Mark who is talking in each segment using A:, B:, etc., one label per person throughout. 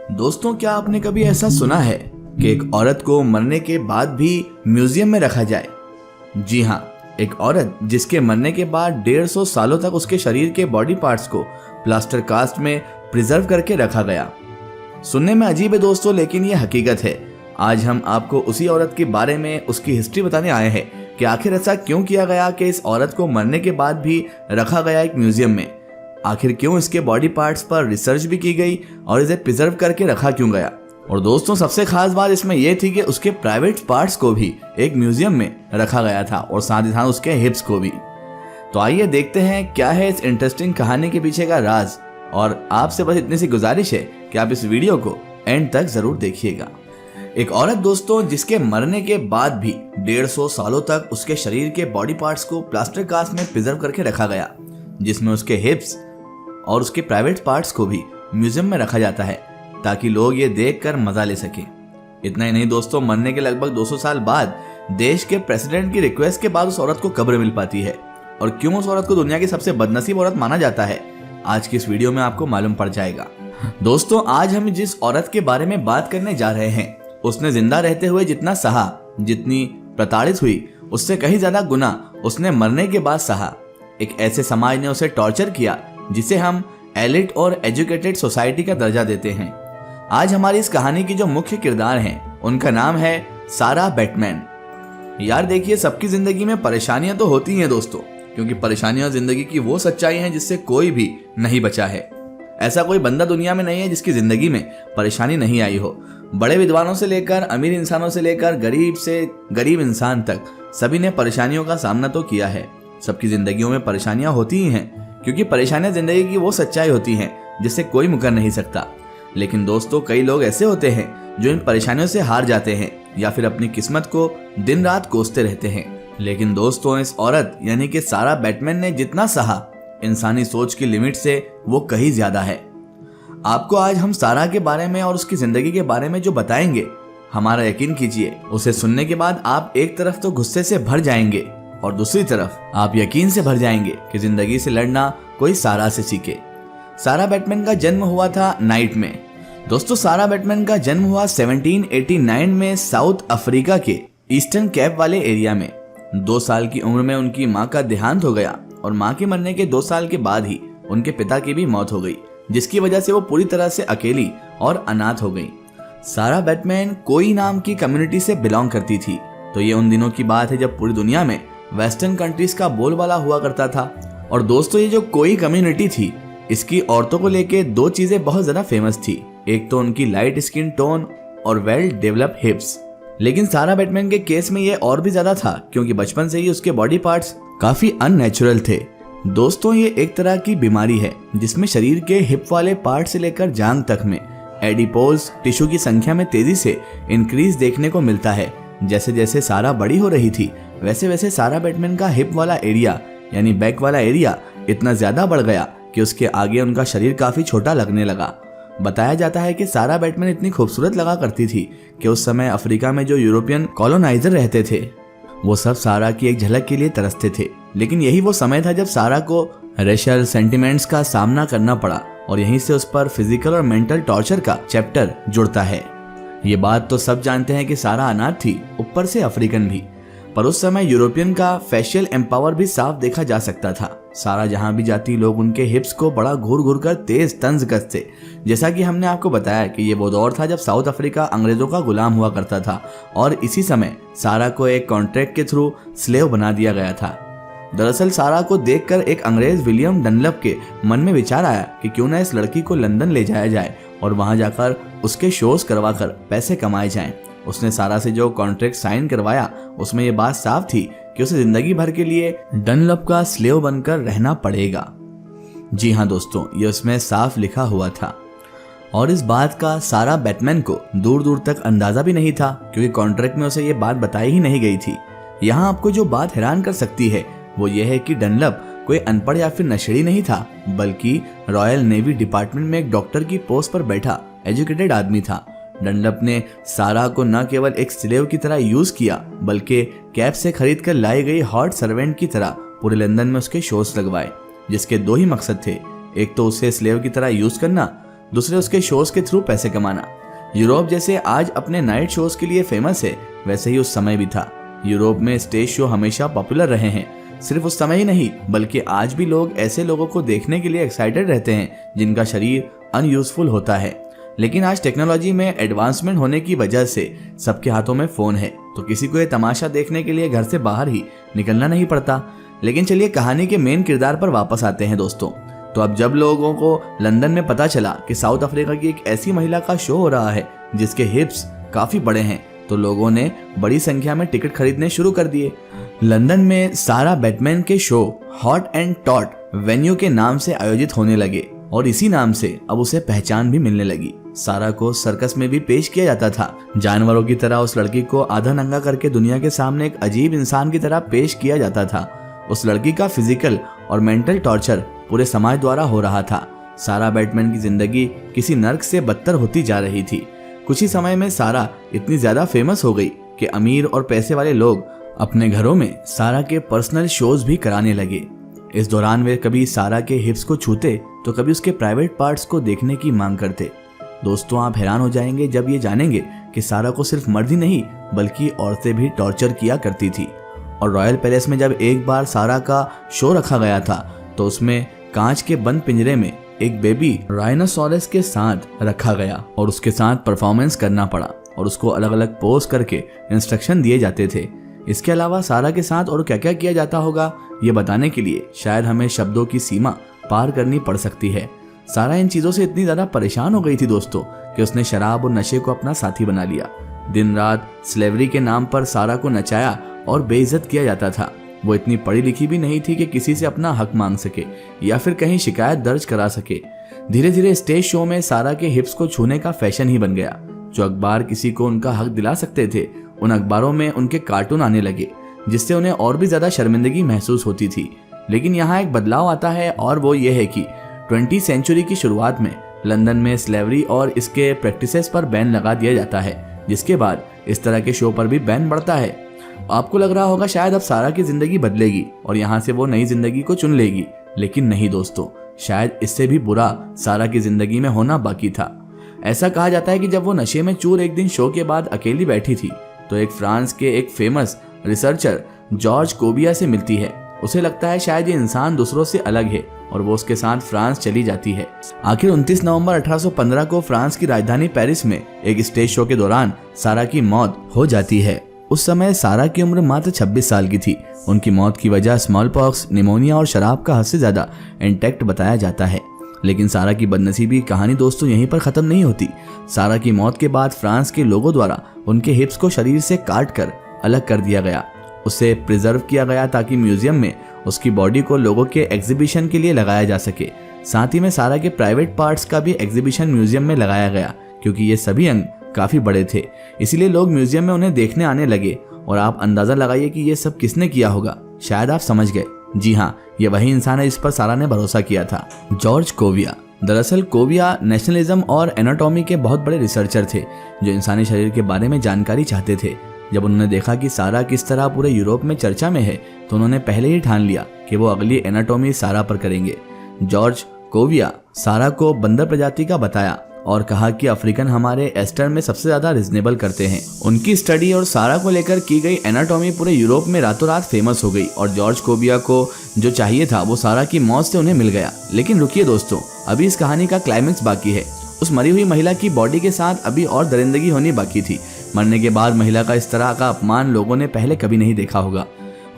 A: दोस्तों, क्या आपने कभी ऐसा सुना है कि एक औरत को मरने के बाद भी म्यूजियम में रखा जाए? जी हाँ, एक औरत जिसके मरने के बाद 150 सालों तक उसके शरीर के बॉडी पार्ट्स को प्लास्टर कास्ट में प्रिजर्व करके रखा गया। सुनने में अजीब है दोस्तों, लेकिन ये हकीकत है। आज हम आपको उसी औरत के बारे में उसकी हिस्ट्री बताने आए हैं कि आखिर ऐसा क्यों किया गया कि इस औरत को मरने के बाद भी रखा गया एक म्यूजियम में। आखिर क्यों इसके बॉडी पार्ट्स पर रिसर्च भी की गई और इसे प्रिजर्व करके रखा क्यों गया। और दोस्तों, सबसे खास बात इसमें यह थी कि उसके प्राइवेट पार्ट्स को भी एक म्यूजियम में रखा गया था और साथ ही साथ उसके हिप्स को भी। तो आइए देखते हैं क्या है इस इंटरेस्टिंग कहानी के पीछे का राज। और आपसे बस इतनी सी गुजारिश है कि आप इस वीडियो को एंड तक जरूर देखिएगा। एक औरत दोस्तों, जिसके मरने के बाद भी 150 सालों तक उसके शरीर के बॉडी पार्ट्स को प्लास्टर कास्ट में प्रिजर्व करके रखा गया, जिसमें उसके हिप्स और उसके प्राइवेट पार्ट्स को भी म्यूजियम में रखा जाता है ताकि लोग ये देखकर मजा ले सकें। इतना ही नहीं दोस्तों, मरने के लगभग 200 साल बाद देश के प्रेसिडेंट की रिक्वेस्ट के बाद उस औरत को कब्र मिल पाती है। और क्यों उस औरत को दुनिया की सबसे बदनसीब औरत माना जाता है, आज की इस वीडियो में आपको मालूम पड़ जाएगा। दोस्तों, आज हम जिस औरत के बारे में बात करने जा रहे हैं, उसने जिंदा रहते हुए जितना सहा, जितनी प्रताड़ित हुई, उससे कहीं ज्यादा गुना उसने मरने के बाद सहा। एक ऐसे समाज ने उसे टॉर्चर किया जिसे हम एलिट और एजुकेटेड सोसाइटी का दर्जा देते हैं। आज हमारी इस कहानी की जो मुख्य किरदार हैं, उनका नाम है सारा बैटमैन। यार देखिए, सबकी जिंदगी में परेशानियां तो होती हैं दोस्तों, क्योंकि परेशानियां जिंदगी की वो सच्चाई हैं जिससे कोई भी नहीं बचा है। ऐसा कोई बंदा दुनिया में नहीं है जिसकी जिंदगी में परेशानी नहीं आई हो। बड़े विद्वानों से लेकर अमीर इंसानों से लेकर गरीब से गरीब इंसान तक सभी ने परेशानियों का सामना तो किया है। सबकी जिंदगियों में परेशानियां होती ही हैं, क्योंकि परेशानियां जिंदगी की वो सच्चाई होती हैं जिससे कोई मुकर नहीं सकता। लेकिन दोस्तों, कई लोग ऐसे होते हैं जो इन परेशानियों से हार जाते हैं या फिर अपनी किस्मत को दिन रात कोसते रहते हैं। लेकिन दोस्तों, इस औरत यानी कि सारा बैटमैन ने जितना सहा, इंसानी सोच की लिमिट से वो कहीं ज्यादा है। आपको आज हम सारा के बारे में और उसकी जिंदगी के बारे में जो बताएंगे, हमारा यकीन कीजिए, उसे सुनने के बाद आप एक तरफ तो गुस्से से भर जाएंगे और दूसरी तरफ आप यकीन से भर जाएंगे कि जिंदगी से लड़ना कोई सारा से सीखे। सारा बैटमैन का जन्म हुआ था नाइट में। दोस्तों, सारा बैटमैन का जन्म हुआ 1789 में साउथ अफ्रीका के ईस्टर्न कैप वाले एरिया में। 2 साल की उम्र में उनकी माँ का देहांत हो गया और माँ के मरने के 2 साल के बाद ही उनके पिता की भी मौत हो गई, जिसकी वजह से वो पूरी तरह से अकेली और अनाथ हो गई। सारा बैटमैन कोई नाम की कम्युनिटी से बिलोंग करती थी। तो ये उन दिनों की बात है जब पूरी दुनिया में वेस्टर्न कंट्रीज का बोलबाला हुआ करता था। और दोस्तों, ये जो कोई कम्युनिटी थी, इसकी औरतों को लेके 2 चीजें बहुत ज्यादा फेमस थी। एक तो उनकी लाइट स्किन टोन और वेल डेवलप हिप्स। लेकिन सारा बैटमैन के केस में ये और भी ज्यादा था, क्योंकि बचपन से ही उसके बॉडी पार्ट्स काफी अननेचुरल थे। दोस्तों, ये एक तरह की बीमारी है जिसमें शरीर के हिप वाले पार्ट से लेकर जांग तक में एडिपोज टिश्यू की संख्या में तेजी से इंक्रीज देखने को मिलता है। जैसे जैसे सारा बड़ी हो रही थी, वैसे वैसे सारा बैटमैन का हिप वाला एरिया यानी बैक वाला एरिया इतना ज्यादा बढ़ गया कि उसके आगे उनका शरीर काफी छोटा लगने लगा। बताया जाता है कि सारा बैटमैन इतनी खूबसूरत लगा करती थी कि उस समय अफ्रीका में जो यूरोपियन कॉलोनाइजर रहते थे, वो सब सारा की एक झलक के लिए तरसते थे। लेकिन यही वो समय था जब सारा को रेशियल सेंटिमेंट्स का सामना करना पड़ा और यहीं से उस पर फिजिकल और मेंटल टॉर्चर का चैप्टर जुड़ता है। ये बात तो सब जानते हैं कि सारा अनाथ थी, ऊपर से अफ्रीकन भी। पर उस समय यूरोपियन का फेशियल एम्पावर भी साफ देखा जा सकता था। सारा जहां भी जाती, लोग उनके हिप्स को बड़ा घूर घूर कर तेज तंज कसते। जैसा कि हमने आपको बताया कि ये वो दौर था जब साउथ अफ्रीका अंग्रेजों का गुलाम हुआ करता था और इसी समय सारा को एक कॉन्ट्रैक्ट के थ्रू स्लेव बना दिया गया था। दरअसल सारा को देखकर एक अंग्रेज विलियम डनलप के मन में विचार आया कि क्यों ना इस लड़की को लंदन ले जाया जाए और वहां जाकर उसके शोज करवाकर पैसे कमाए जाएं। उसने सारा से जो कॉन्ट्रैक्ट साइन करवाया, उसमें ये बात साफ थी कि उसे जिंदगी भर के लिए डनलप का स्लेव बनकर रहना पड़ेगा। जी हाँ दोस्तों, ये उसमें साफ लिखा हुआ था। और इस बात का सारा बैटमैन को दूर दूर तक अंदाजा भी नहीं था, क्योंकि कॉन्ट्रैक्ट में उसे ये बात बताई ही नहीं गई थी। यहाँ आपको जो बात हैरान कर सकती है वो ये है कि डनलप कोई अनपढ़ या फिर नशेड़ी नहीं था, बल्कि रॉयल नेवी डिपार्टमेंट में एक डॉक्टर की पोस्ट पर बैठा एजुकेटेड आदमी था। डनलप ने सारा को न केवल एक स्लेव की तरह यूज किया, बल्कि कैब से खरीद कर लाई गई हॉट सर्वेंट की तरह पूरे लंदन में उसके शोज लगवाए, जिसके 2 ही मकसद थे। एक तो उसे स्लेव की तरह यूज करना, दूसरे उसके शोज के थ्रू पैसे कमाना। यूरोप जैसे आज अपने नाइट शोज के लिए फेमस है, वैसे ही उस समय भी था। यूरोप में स्टेज शो हमेशा पॉपुलर रहे हैं। सिर्फ उस समय ही नहीं बल्कि आज भी लोग ऐसे लोगों को देखने के लिए एक्साइटेड रहते हैं जिनका शरीर अनयूजफुल होता है। लेकिन आज टेक्नोलॉजी में एडवांसमेंट होने की वजह से सबके हाथों में फोन है, तो किसी को ये तमाशा देखने के लिए घर से बाहर ही निकलना नहीं पड़ता। लेकिन चलिए कहानी के मेन किरदार पर वापस आते हैं दोस्तों। तो अब जब लोगों को लंदन में पता चला कि साउथ अफ्रीका की एक ऐसी महिला का शो हो रहा है जिसके हिप्स काफी बड़े हैं, तो लोगों ने बड़ी संख्या में टिकट खरीदने शुरू कर दिए। लंदन में सारा बैटमैन के show hot and taught venue के नाम से आयोजित होने लगे और इसी नाम से अब उसे पहचान भी मिलने लगी। सारा को सर्कस में भी पेश किया जाता था। जानवरों की तरह उस लड़की को आधा नंगा करके दुनिया के सामने एक अजीब इंसान की तरह पेश किया जाता था। उस लड़की का फिजिकल और मेंटल टॉर्चर पूरे समाज द्वारा हो रहा था। सारा बैटमैन की जिंदगी किसी नर्क से बदतर होती जा रही थी। कुछ ही समय में सारा इतनी ज्यादा फेमस हो गई कि अमीर और पैसे वाले लोग अपने घरों में सारा के पर्सनल शोज भी कराने लगे। इस दौरान वे कभी सारा के हिप्स को छूते तो कभी उसके प्राइवेट पार्ट्स को देखने की मांग करते। दोस्तों, आप हैरान हो जाएंगे जब ये जानेंगे कि सारा को सिर्फ मर्द ही नहीं बल्कि औरतें भी टॉर्चर किया करती थी। और रॉयल पैलेस में जब एक बार सारा का शो रखा गया था तो उसमें कांच के बंद पिंजरे में एक बेबी राइनोसोरस के साथ रखा गया और उसके साथ परफॉर्मेंस करना पड़ा और उसको अलग अलग पोज करके इंस्ट्रक्शन दिए जाते थे। इसके अलावा सारा के साथ और क्या क्या किया जाता होगा ये बताने के लिए शायद हमें शब्दों की सीमा पार करनी पड़ सकती है। सारा इन चीजों से इतनी ज्यादा परेशान हो गई थी दोस्तों कि उसने शराब और नशे को अपना साथी बना लिया। दिन रात स्लेवरी के नाम पर सारा को नचाया और बेइज्जत किया जाता था। वो इतनी पढ़ी लिखी भी नहीं थी कि किसी से अपना हक मांग सके या फिर कहीं शिकायत दर्ज करा सके। धीरे धीरे स्टेज शो में सारा के हिप्स को छूने का फैशन ही बन गया। जो अखबार किसी को उनका हक दिला सकते थे उन अखबारों में उनके कार्टून आने लगे, जिससे उन्हें और भी ज्यादा शर्मिंदगी महसूस होती थी। लेकिन यहाँ एक बदलाव आता है और वो ये है कि 20वीं सेंचुरी की शुरुआत में लंदन में स्लेवरी और इसके प्रैक्टिसेस पर बैन लगा दिया जाता है, जिसके बाद इस तरह के शो पर भी बैन बढ़ता है। आपको लग रहा होगा शायद अब सारा की जिंदगी बदलेगी और यहाँ से वो नई जिंदगी को चुन लेगी, लेकिन नहीं दोस्तों, शायद इससे भी बुरा सारा की जिंदगी में होना बाकी था। ऐसा कहा जाता है कि जब वो नशे में चूर एक दिन शो के बाद अकेली बैठी थी तो एक फ्रांस के एक फेमस रिसर्चर जॉर्ज कोबिया से मिलती है। उसे लगता है शायद ये इंसान दूसरों से अलग है और वो उसके साथ फ्रांस चली जाती है। आखिर 29 नवंबर 1815 को फ्रांस की राजधानी पेरिस में एक स्टेज शो के दौरान सारा की मौत हो जाती है। उस समय सारा की उम्र मात्र 26 साल की थी। उनकी मौत की वजह स्मॉल पॉक्स, निमोनिया और शराब का हद से ज्यादा इंटेक्ट बताया जाता है। लेकिन सारा की बदनसीबी कहानी दोस्तों यहीं पर खत्म नहीं होती। सारा की मौत के बाद फ्रांस के लोगों द्वारा उनके हिप्स को शरीर से काट कर अलग कर दिया गया। उसे प्रिजर्व किया गया ताकि म्यूजियम में उसकी बॉडी को लोगों के एग्जीबिशन के लिए लगाया जा सके। साथ ही में सारा के प्राइवेट पार्ट्स का भी एग्जीबिशन म्यूजियम में लगाया गया, क्योंकि ये सभी अंग काफी बड़े थे, इसीलिए लोग म्यूजियम में उन्हें देखने आने लगे। और आप अंदाजा लगाइए कि ये सब किसने किया होगा। शायद आप समझ गए, जी हाँ, ये वही इंसान है जिस पर सारा ने भरोसा किया था, जॉर्ज कोविया। दरअसल कोविया नेशनलिज्म और एनाटॉमी के बहुत बड़े रिसर्चर थे जो इंसानी शरीर के बारे में जानकारी चाहते थे। जब उन्होंने देखा कि सारा किस तरह पूरे यूरोप में चर्चा में है तो उन्होंने पहले ही ठान लिया कि वो अगली एनाटॉमी सारा पर करेंगे। जॉर्ज कोविया सारा को बंदर प्रजाति का बताया और कहा कि अफ्रीकन हमारे एस्टर में सबसे ज्यादा रिजनेबल करते हैं। उनकी स्टडी और सारा को लेकर की गई एनाटॉमी पूरे यूरोप में रातों रात फेमस हो गई और जॉर्ज कोबिया को जो चाहिए था वो सारा की मौत से उन्हें मिल गया। लेकिन रुकिए दोस्तों, अभी इस कहानी का क्लाइमेक्स बाकी है। उस मरी हुई महिला की बॉडी के साथ अभी और दरिंदगी होनी बाकी थी। मरने के बाद महिला का इस तरह का अपमान लोगों ने पहले कभी नहीं देखा होगा।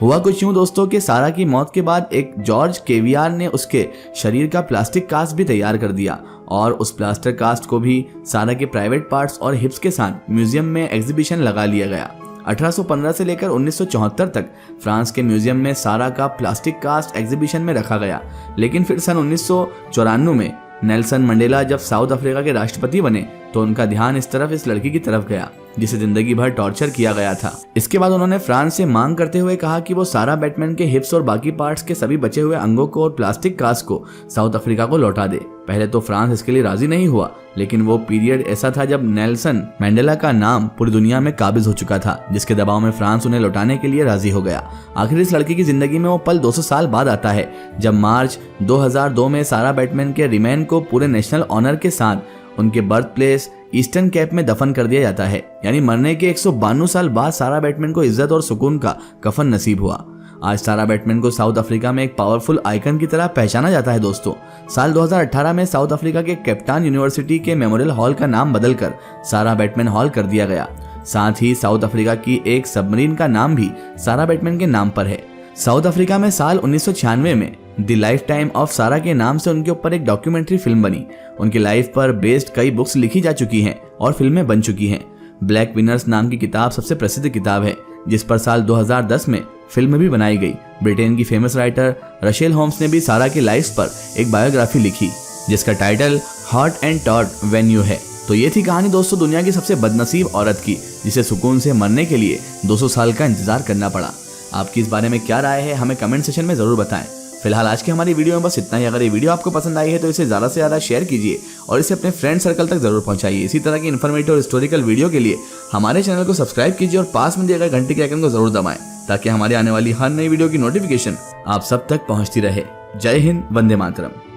A: हुआ कुछ यूं दोस्तों कि सारा की मौत के बाद एक जॉर्ज केवियार ने उसके शरीर का प्लास्टिक कास्ट भी तैयार कर दिया और उस प्लास्टर कास्ट को भी सारा के प्राइवेट पार्ट्स और हिप्स के साथ म्यूजियम में एग्जीबिशन लगा लिया गया। 1815 से लेकर 1974 तक फ्रांस के म्यूजियम में सारा का प्लास्टिक कास्ट एग्जीबिशन में रखा गया। लेकिन फिर सन 1994 में नेल्सन मंडेला जब साउथ अफ्रीका के राष्ट्रपति बने तो उनका ध्यान इस लड़की की तरफ गया जिसे जिंदगी भर टॉर्चर किया गया था। इसके बाद उन्होंने फ्रांस से मांग करते हुए कहा कि वो सारा बैटमैन के हिप्स और बाकी पार्ट्स के सभी बचे हुए अंगों को और प्लास्टिक कास्ट को साउथ अफ्रीका को लौटा दे। पहले तो फ्रांस इसके लिए राजी नहीं हुआ, लेकिन वो पीरियड ऐसा था जब नेल्सन मंडेला का नाम पूरी दुनिया में काबिज हो चुका था, जिसके दबाव में फ्रांस उन्हें लौटाने के लिए राजी हो गया। आखिर इस लड़के की जिंदगी में वो पल 200 साल बाद आता है, जब मार्च 2002 में सारा बैटमैन के रिमेन को पूरे नेशनल ऑनर के साथ उनके बर्थ प्लेस ईस्टर्न कैप में दफन कर दिया जाता है। यानी मरने के 192 साल बाद सारा बैटमैन को इज्जत और सुकून का कफन नसीब हुआ। आज सारा बैटमैन को साउथ अफ्रीका में एक पावरफुल आइकन की तरह पहचाना जाता है। दोस्तों, साल 2018 में साउथ अफ्रीका के कैप्टन यूनिवर्सिटी के मेमोरियल हॉल का नाम बदलकर सारा बैटमैन हॉल कर दिया गया। साथ ही साउथ अफ्रीका की एक सबमरीन का नाम भी सारा बैटमैन के नाम पर है। साउथ अफ्रीका में साल 1996 में द लाइफ टाइम ऑफ सारा के नाम से उनके ऊपर एक डॉक्यूमेंट्री फिल्म बनी। उनकी लाइफ पर बेस्ड कई बुक्स लिखी जा चुकी हैं और फिल्में बन चुकी हैं। ब्लैक विनर्स नाम की किताब सबसे प्रसिद्ध किताब है, जिस पर साल 2010 में फिल्म भी बनाई गई। ब्रिटेन की फेमस राइटर रशेल होम्स ने भी सारा की लाइफ पर एक बायोग्राफी लिखी, जिसका title hot and taught when you है। तो ये थी कहानी दोस्तों दुनिया की सबसे बदनसीब औरत की, जिसे सुकून से मरने के लिए 200 साल का इंतजार करना पड़ा। आपकी इस बारे में क्या राय है, हमें कमेंट सेक्शन में जरूर बताएं। फिलहाल आज की हमारी वीडियो में बस इतना ही। अगर ये वीडियो आपको पसंद आई है तो इसे ज़्यादा से ज़्यादा शेयर कीजिए और इसे अपने फ्रेंड सर्कल तक जरूर पहुंचाइए। इसी तरह की इन्फॉर्मेटिव और हिस्टोरिकल वीडियो के लिए हमारे चैनल को सब्सक्राइब कीजिए और पास में दिए गए घंटे के आइकन को जरूर दबाएं, ताकि हमारी आने वाली हर नई वीडियो की नोटिफिकेशन आप सब तक पहुंचती रहे। जय हिंद, वंदे मातरम।